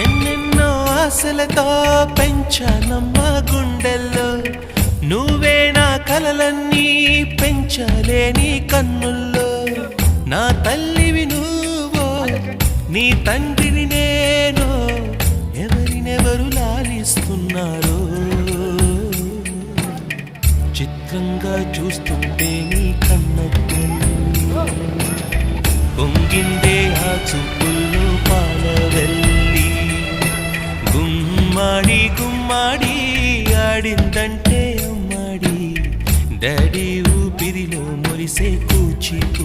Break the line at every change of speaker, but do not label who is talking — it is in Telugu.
ఎన్నెన్నో ఆశలతో పెంచానమ్మ గుండెల్లో నువ్వే నా కలలన్నీ పెంచలేని కన్నుల్లో నా తల్లివి నువ్వో నీ తండ్రిని నేను ఎవరినెవరు లాలిస్తున్నారో చిత్రంగా చూస్తుంటే నీ కన్నట్టు పొంగిందే ఆ చూపుల్లో పాలవెల్లి గుమ్మాడి గుమ్మాడి ఆడిందంటే అమ్మాడి డాడీ ఊపిరిలో మురిసే కూచిపూడి